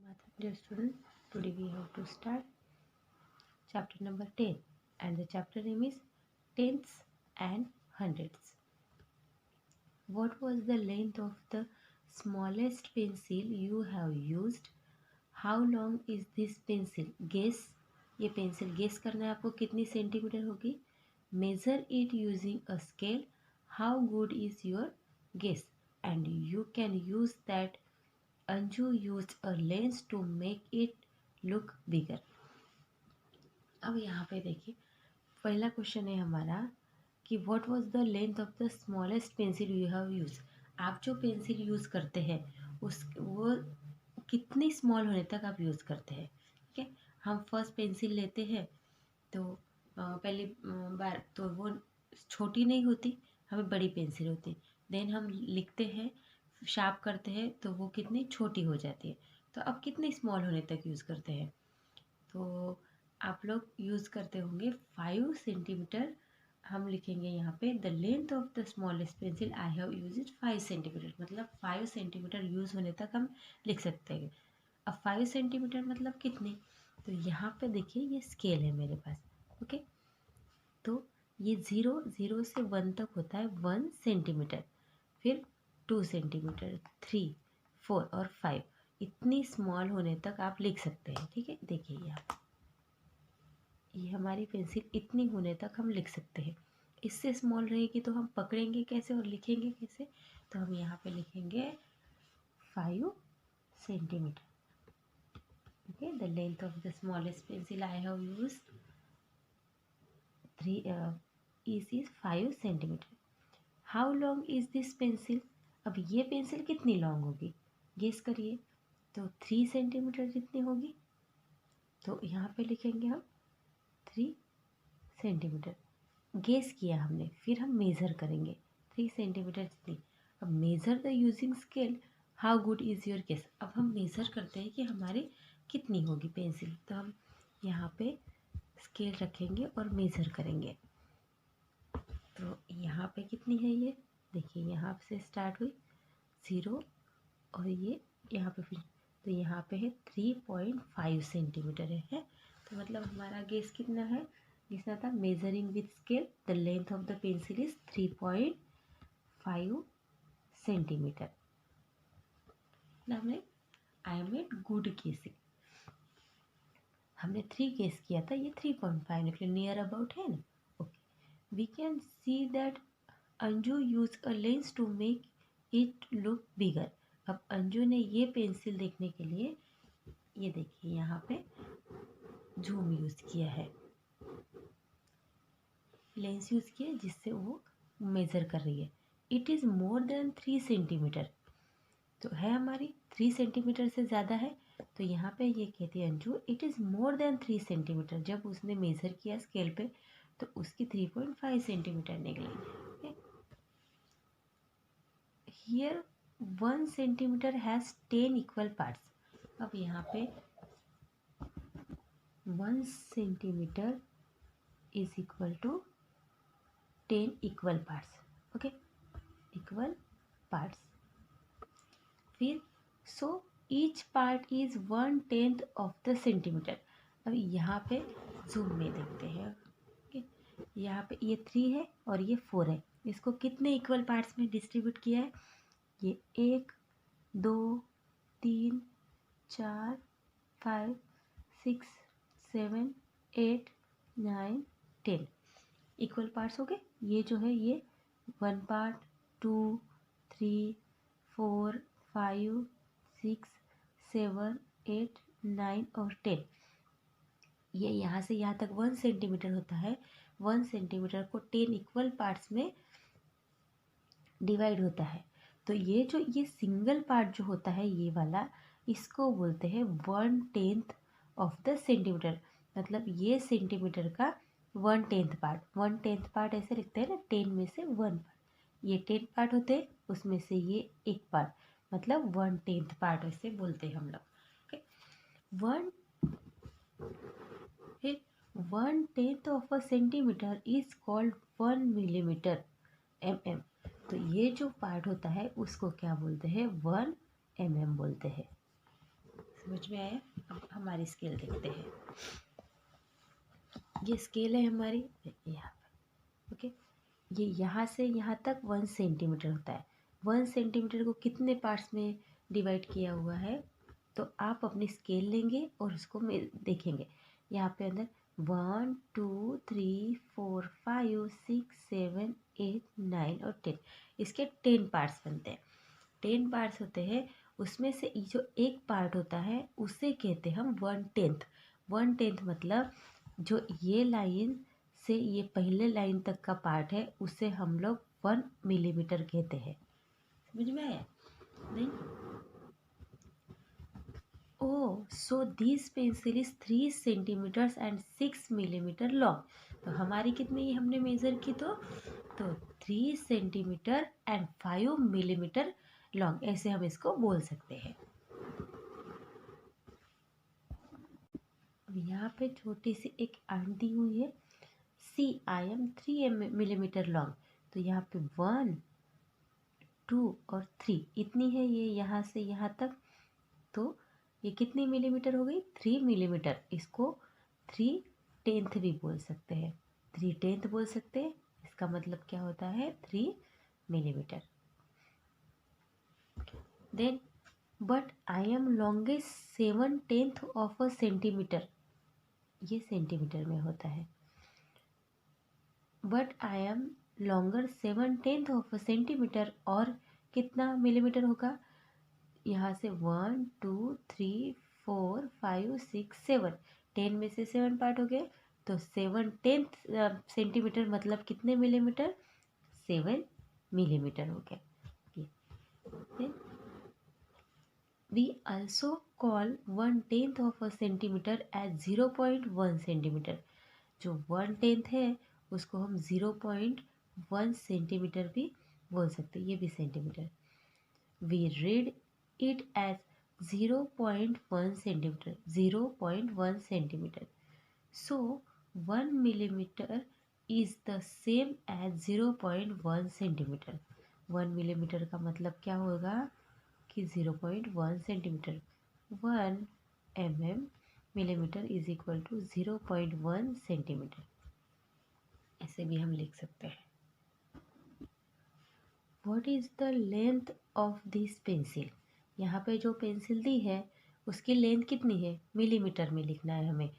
Math, dear student, today we have to start chapter number 10 and the chapter name is tenths and hundredths. What was the length of the smallest pencil you have used? How long is this pencil? Guess. ये pencil guess करना है आपको कितनी centimetre होगी. Measure it using a scale. How good is your guess? And you can use that. Anju used a lens to make it look bigger. अब यहाँ पे देखिए पहला क्वेश्चन है हमारा कि what was the length of the smallest pencil you have use. आप जो पेंसिल यूज़ करते हैं उस वो कितनी स्मॉल होने तक आप यूज़ करते हैं. ठीक है, हम फर्स्ट पेंसिल लेते हैं तो पहली बार तो वो छोटी नहीं होती, हमें बड़ी पेंसिल होती. देन हम लिखते हैं, शार्प करते हैं तो वो कितनी छोटी हो जाती है. तो अब कितनी स्मॉल होने तक यूज़ करते हैं. तो आप लोग यूज़ करते होंगे 5 सेंटीमीटर. हम लिखेंगे यहाँ पे the length of the smallest pencil I have use it 5 centimetre. मतलब 5 सेंटीमीटर यूज़ होने तक हम लिख सकते हैं. अब 5 सेंटीमीटर मतलब कितने. तो यहाँ पे देखिए ये स्केल है मेरे पास. ओके, तो ये 0 से 1 तक होता है 1 सेंटीमीटर. फिर 2 सेंटीमीटर, 3, 4 और 5 इतनी स्मॉल होने तक आप लिख सकते हैं. ठीक है, देखिए यहाँ ये हमारी पेंसिल इतनी होने तक हम लिख सकते हैं. इससे स्मॉल रहेगी तो हम पकड़ेंगे कैसे और लिखेंगे कैसे. तो हम यहाँ पे लिखेंगे 5 centimetre. Okay, the length of the smallest pencil I have use 5 centimetre. How long is this pencil. अब ये पेंसिल कितनी लॉन्ग होगी गेस करिए. तो 3 सेंटीमीटर जितनी होगी. तो यहाँ पे लिखेंगे हम 3 सेंटीमीटर. गेस किया हमने, फिर हम मेज़र करेंगे 3 सेंटीमीटर जितनी. अब measure the using scale. How good is your guess. अब हम मेज़र करते हैं कि हमारी कितनी होगी पेंसिल. तो हम यहाँ पे स्केल रखेंगे और मेज़र करेंगे. तो यहाँ पे कितनी है ये देखिए, यहाँ से स्टार्ट हुई 0 और ये यहाँ पे फिर तो यहाँ पे है 3.5 सेंटीमीटर है. तो मतलब हमारा गेस कितना है, जिसना था measuring with scale the length of the pencil is 3.5 centimetre. हमने आई मेड गुड गेसिंग. हमने 3 गेस किया था, ये 3.5 निकले, नियर अबाउट है ना. Okay, we can see that Anju use a lens to make it look bigger. अब अंजू ने ये पेंसिल देखने के लिए ये देखिए यहाँ पे जूम यूज़ किया है, लेंस यूज़ किया जिससे वो मेज़र कर रही है. It is more than 3 centimetre. तो है हमारी 3 सेंटीमीटर से ज़्यादा है. तो यहाँ पे ये कहती है Anju it is more than 3 centimetre. जब उसने मेज़र किया स्केल पे तो उसकी 3.5 सेंटीमीटर निकली. Here 1 centimetre has 10 equal parts. अब यहाँ पे 1 centimetre is equal to 10 equal parts. Okay, equal parts. फिर so each part is 1/10 of the centimetre. अब यहाँ पे जूम में देखते हैं. ओके, यहाँ पे ये 3 है और ये 4 है. इसको कितने इक्वल पार्ट्स में डिस्ट्रीब्यूट किया है. ये 1, 2, 3, 4, 5, 6, 7, 8, 9, 10 इक्वल पार्ट्स हो गए. ये जो है ये 1 पार्ट, 2, 3, 4, 5, 6, 7, 8, 9 और 10. ये यहाँ से यहाँ तक 1 सेंटीमीटर होता है. 1 सेंटीमीटर को 10 इक्वल पार्ट्स में डिवाइड होता है. तो ये जो ये सिंगल पार्ट जो होता है ये वाला, इसको बोलते हैं 1/10 ऑफ द सेंटीमीटर. मतलब ये सेंटीमीटर का 1/10 पार्ट. 1/10 पार्ट ऐसे लिखते हैं ना, 10 में से 1 पार्ट. ये 10 पार्ट होते हैं, उसमें से ये एक पार्ट, मतलब 1/10 पार्ट ऐसे बोलते हैं हम लोग. Okay, 1/10 of a centimetre is called 1 millimetre mm. तो ये जो पार्ट होता है उसको क्या बोलते हैं 1 mm बोलते हैं. समझ में आया? अब हमारी स्केल देखते हैं। ये स्केल है हमारी यहाँ पर, ओके। ये यहाँ से यहाँ तक 1 सेंटीमीटर होता है। 1 सेंटीमीटर को कितने पार्ट्स में डिवाइड किया हुआ है, तो आप अपनी स्केल लेंगे और उसको देखेंगे। यहाँ पे अंदर 1 2 3 4 5 6 7 8 9 और 10, इसके 10 पार्ट्स बनते हैं। 10 पार्ट्स होते हैं, उसमें से जो एक पार्ट होता है उसे कहते हैं हम 1/10। 1/10 मतलब जो ये लाइन से ये पहले लाइन तक का पार्ट है उसे हम लोग 1 मिलीमीटर कहते हैं। समझ में आया? नहीं? So this pencil is 3 centimetres and 6 millimetre long. तो हमारी कितनी हमने मेज़र की, तो 3 सेंटीमीटर एंड 5 मिलीमीटर लॉन्ग, ऐसे हम इसको बोल सकते हैं। अब यहाँ पे छोटी सी एक आंट दी हुई है, सी आई एम 3 मिलीमीटर लॉन्ग। तो यहाँ पे 1 2 और 3 इतनी है ये यहाँ से यहाँ तक। तो ये कितनी मिलीमीटर हो गई? 3 मिलीमीटर। इसको 3/10 भी बोल सकते हैं, 3/10 बोल सकते हैं। इसका मतलब क्या होता है? 3 millimetre. Then but I am longest 7/10 of a centimetre, ये सेंटीमीटर में होता है। But I am longer 7/10 of a centimetre, और कितना मिलीमीटर होगा? यहाँ से 1 2 3 4 5 6 7, 10 में से 7 पार्ट हो गए, तो 7/10 सेंटीमीटर मतलब कितने मिलीमीटर? 7 मिलीमीटर हो गया। We also call 1/10 of a centimetre as 0.1 centimetre. जो 1/10 है उसको हम 0.1 सेंटीमीटर भी बोल सकते हैं, ये भी centimetre. We read it as 0.1 centimetre, 0.1 centimetre. So 1 millimetre is the same as 0.1 centimetre. 1 millimetre का मतलब क्या होगा कि 0.1 centimetre. 1 millimetre is equal to 0.1 centimetre, ऐसे भी हम लिख सकते हैं। What is the length of this pencil? यहाँ पे जो पेंसिल दी है उसकी लेंथ कितनी है? मिलीमीटर में लिखना है हमें।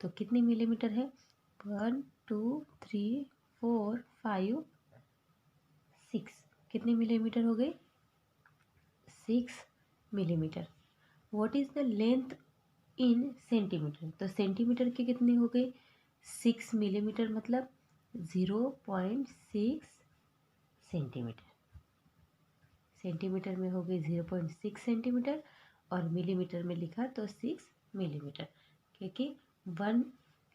तो कितनी मिलीमीटर है? 1 2 3 4 5 6, कितनी मिलीमीटर हो गई? 6 millimetre. What is the length in centimetre? तो सेंटीमीटर की कितनी हो गई? 6 मिलीमीटर मतलब 0.6 सेंटीमीटर। सेंटीमीटर में हो गई 0.6 सेंटीमीटर, और मिलीमीटर में लिखा तो 6 मिलीमीटर, क्योंकि 1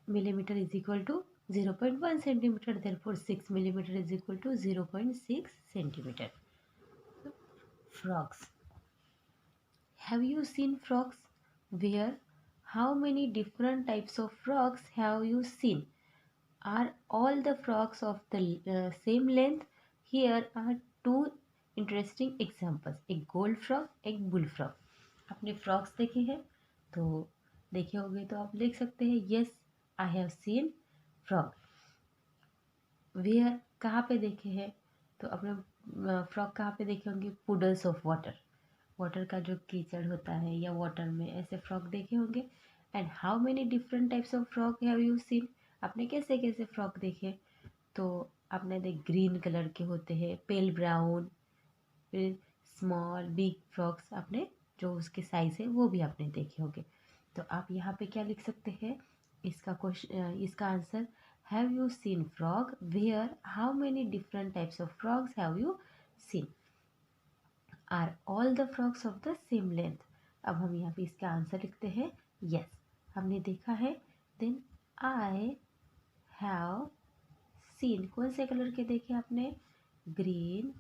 millimetre is equal to 0.1 centimetre, therefore 6 millimetre is equal to 0.6 centimetre. Frogs. Have you seen frogs? Where? How many different types of frogs have you seen? Are all the frogs of the same length? Here are two interesting examples, एक gold frog, एक bull frog. आपने frogs देखे हैं तो देखे होंगे तो आप लिख सकते हैं yes I have seen frog. Where, कहाँ पे देखे हैं? तो अपने फ्रॉग कहाँ पे देखे होंगे? पुडल्स ऑफ वाटर, वाटर का जो कीचड़ होता है या वाटर में, ऐसे फ्रॉग देखे होंगे। And how many different types of frog have you scene? आपने कैसे कैसे फ्रॉग देखे? तो आपने देख ग्रीन कलर के होते हैं, पेल ब्राउन, फिर स्मॉल बिग फ्रॉग्स, आपने जो उसके साइज है वो भी आपने देखे होंगे। तो आप यहाँ पे क्या लिख सकते हैं? इसका क्वेश्चन, इसका answer, have you seen frog? Where? How many different types of frogs have you seen? Are all the frogs of the same length? अब हम यहाँ पे इसका आंसर लिखते हैं यस, हमने देखा है। देन आई हैव सीन, कौन से कलर के देखे आपने? Green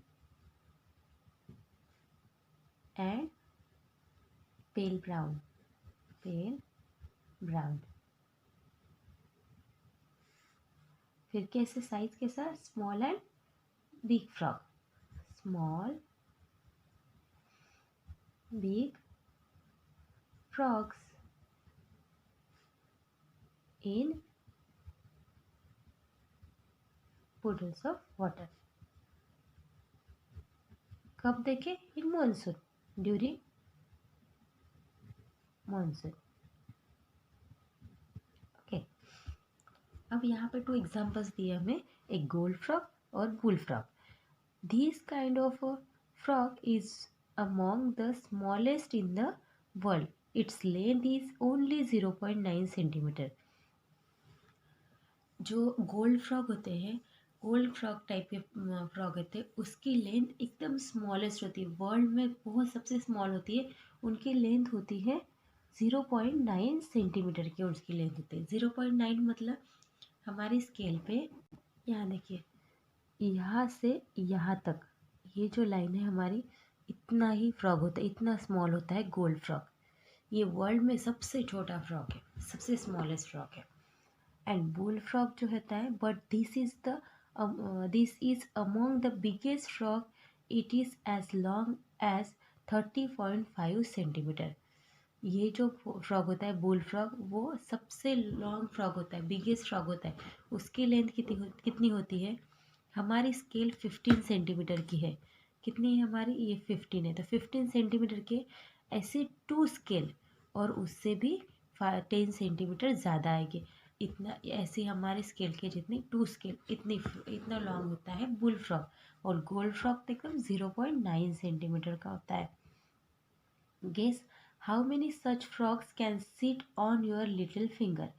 and pale brown, pale brown. फिर कैसे साइज के साथ? Small and big frog, small big frogs in puddles of water. कब देखे? In monsoon, during monsoon. Okay, अब यहाँ पे 2 एग्जाम्पल्स दिए हमें, एक गोल्ड फ्रॉग और bull frog. This kind of frog is among the smallest in the world. Its length is only 0.9 centimetre. जो गोल्ड फ्रॉग होते हैं, गोल्ड फ्रॉग टाइप के फ्रॉग होते हैं, उसकी लेंथ एकदम स्मॉलेस्ट होती है, वर्ल्ड में बहुत सबसे स्मॉल होती है. उनकी लेंथ होती है 0.9 सेंटीमीटर की, उसकी लेंथ होती है 0.9. मतलब हमारी स्केल पे, यहाँ देखिए, यहाँ से यहाँ तक ये जो लाइन है हमारी, इतना ही फ्रॉग होता है, इतना स्मॉल होता है गोल्ड फ्रॉग. ये वर्ल्ड में सबसे छोटा फ्रॉग है, सबसे स्मॉलेस्ट फ्रॉग है. एंड बुल फ्रॉग जो होता है, but this is among the biggest frog. It is as long as 30.5 centimetre. ये जो फ्रॉग होता है बुल फ्रॉग, वो सबसे लॉन्ग फ्रॉग होता है, बिगेस्ट फ्रॉग होता है. उसकी लेंथ कितनी होती है? हमारी स्केल 15 सेंटीमीटर की है. कितनी है हमारी? ये 15 है. तो 15 सेंटीमीटर के ऐसे 2 स्केल और उससे भी 10 सेंटीमीटर ज़्यादा आएगी. इतना ऐसे हमारे स्केल के जितनी 2 स्केल इतना लॉन्ग होता है बुल फ्रॉग. और गोल्ड फ्रॉग तो एकदम 0.9 सेंटीमीटर का होता है. Guess how many such frogs can sit on your little finger.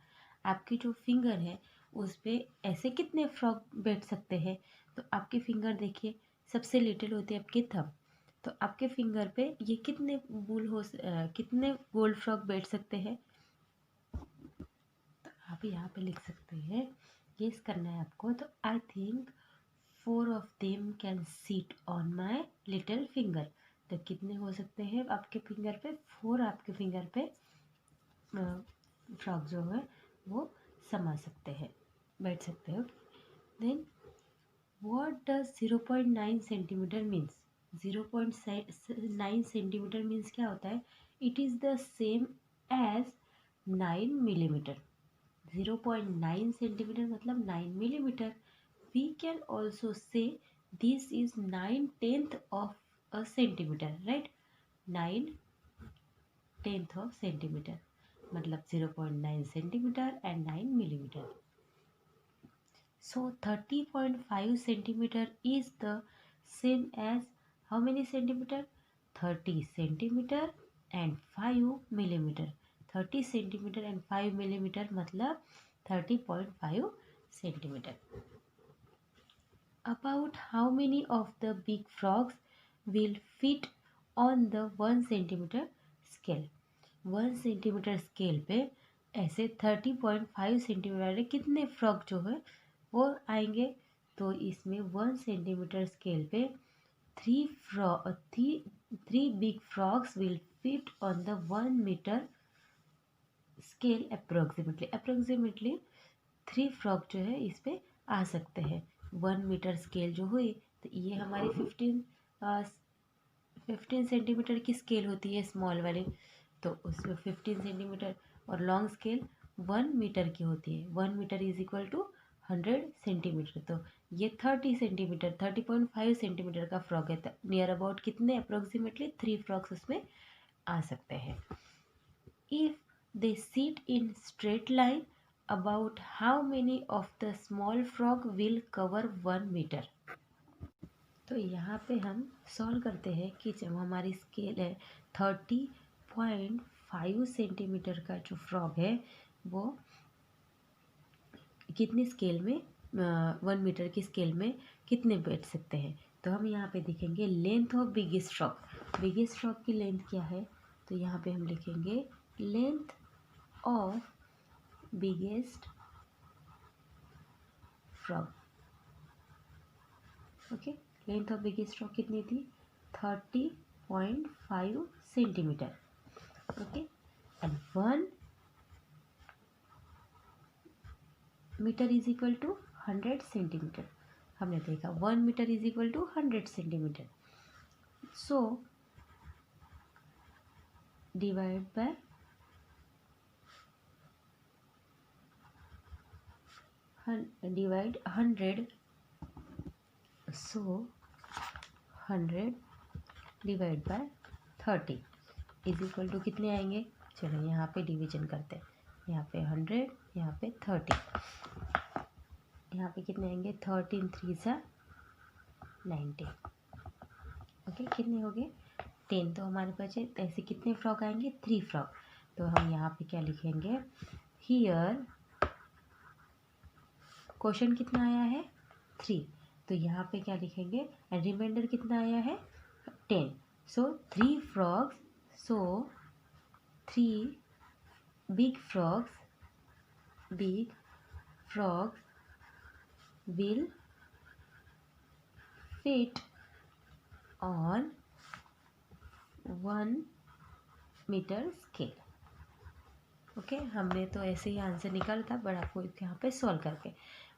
आपकी जो फिंगर है उस पर ऐसे कितने फ्रॉग बैठ सकते हैं? तो आपके फिंगर देखिए, सबसे लिटिल होती है आपकी थंब. तो आपके फिंगर पे ये कितने कितने गोल्ड फ्रॉग बैठ सकते हैं? तो आप यहाँ पे लिख सकते हैं, गेस करना है आपको. तो I think 4 of them can seat on my little finger. तो कितने हो सकते हैं आपके फिंगर पे? 4 आपके फिंगर पे फ्रॉग जो है वो समा सकते हैं, बैठ सकते हो. Then what does 0.9 centimetre means? 0.9 centimetre means क्या होता है? It is the same as 9 millimetre. 0.9 centimetre मतलब 9 millimetre. We can also say this is 9/10 of a centimeter, right? 9/10 of centimeter मतलब 0.9 centimetre and 9 millimeter. So 30.5 centimeter is the same as how many centimeter? 30 centimeter and 5 millimeter. 30 centimeter and 5 millimeter मतलब 30.5 centimeter. About how many of the big frogs will fit on the 1 centimeter scale? 1 centimetre scale पे ऐसे 30.5 centimetre कितने frog जो है वो आएंगे? तो इसमें 1 सेंटीमीटर स्केल पे 3 big frogs will fit on the 1 metre scale. Approximately 3 frog जो है इस पे आ सकते हैं. 1 मीटर स्केल जो हुई, तो ये हमारी 15 सेंटीमीटर की स्केल होती है स्मॉल वाली. तो उसमें 15 सेंटीमीटर और लॉन्ग स्केल 1 मीटर की होती है. 1 metre is equal to 100 centimetre. तो ये 30 सेंटीमीटर 30.5 सेंटीमीटर का फ्रॉग है. नियर अबाउट कितने? अप्रोक्सीमेटली 3 फ्रॉग्स उसमें आ सकते हैं. If they sit in straight line, about how many of the small frog will cover 1 metre. तो यहाँ पे हम सॉल्व करते हैं कि जब हमारी स्केल है 30.5 सेंटीमीटर का जो फ्रॉग है वो कितनी स्केल में 1 मीटर की स्केल में कितने बैठ सकते हैं? तो हम यहाँ पे देखेंगे length of biggest frog. Biggest frog की लेंथ क्या है? तो यहाँ पे हम लिखेंगे length of biggest frog. Okay, length of biggest frog कितनी थी? 30.5 centimetre. Okay, and 1 metre is equal to 100 centimetre. हमने देखा 1 metre is equal to 100 centimetre. So divide by divide 100, so 100 divide by 30 is equal to कितने आएंगे। चलो यहाँ पे division करते हैं, यहाँ पे 100, यहाँ पे 30, यहाँ पे कितने आएंगे 13 3 सा 90। ओके, कितने हो गए 10 तो हमारे पास है। ऐसे कितने फ्रॉक आएंगे 3 फ्रॉक। तो हम यहाँ पे क्या लिखेंगे, हियर क्वेश्चन कितना आया है 3, तो यहाँ पे क्या लिखेंगे एंड रिमाइंडर कितना आया है 10। So 3 frogs, so 3 big frogs will fit on 1 metre scale. Okay, हमने तो ऐसे ही आंसर निकाला था, बट आपको यहाँ पे सॉल्व करके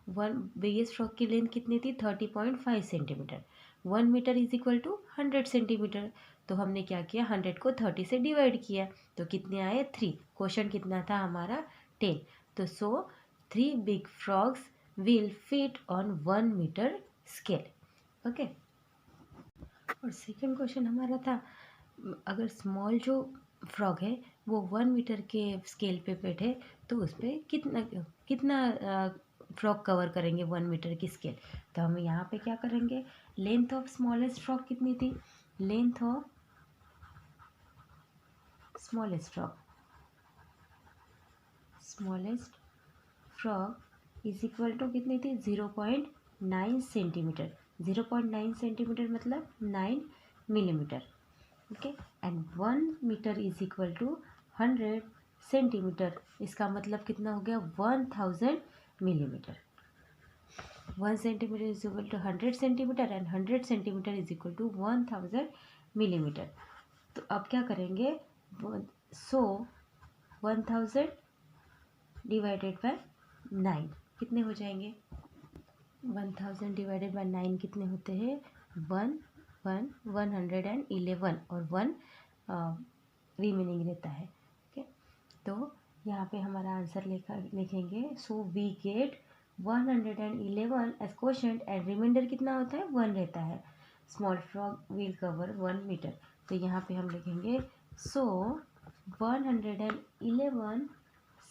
वन बिगेस्ट फ्रॉग की लेंथ कितनी थी 30.5 centimetre. 1 metre is equal to 100 centimetre. तो हमने क्या किया 100 को 30 से डिवाइड किया, तो कितने आए 3। क्वेश्चन कितना था हमारा 10। तो so 3 big frogs will fit on 1 metre scale. Okay, और सेकेंड क्वेश्चन हमारा था अगर स्मॉल जो फ्रॉग है वो 1 मीटर के स्केल पे बैठे तो उस पर कितना फ्रॉग कवर करेंगे 1 मीटर की स्केल। तो हम यहाँ पे क्या करेंगे, लेंथ ऑफ स्मॉलेस्ट फ्रॉग कितनी थी, length of smallest frog is equal to कितनी थी 0.9 सेंटीमीटर। 0.9 सेंटीमीटर मतलब 9 millimetre. Okay, and 1 metre is equal to 100 centimetre. इसका मतलब कितना हो गया 1000 millimetre. 1 centimetre is equal to 100 centimetre and 100 centimetre is equal to 1000 millimetre. तो अब क्या करेंगे, सो 1000 डिवाइडेड बाय 9 कितने हो जाएंगे, 1000 डिवाइडेड बाय 9 कितने होते हैं 111 और 1 रिमेनिंग रहता है। ओके, तो यहाँ पे हमारा आंसर लिखेंगे so we get 111 as quotient and remainder कितना होता है 1 रहता है। Small frog will cover 1 metre. तो यहाँ पे हम लिखेंगे so 111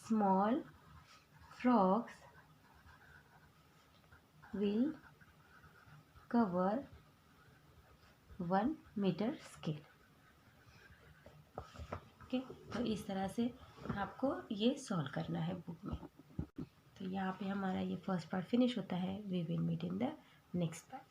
small frogs will cover 1 metre scale. Okay, तो इस तरह से आपको ये सॉल्व करना है बुक में। तो यहाँ पे हमारा ये फर्स्ट पार्ट फिनिश होता है। We will meet in the next part.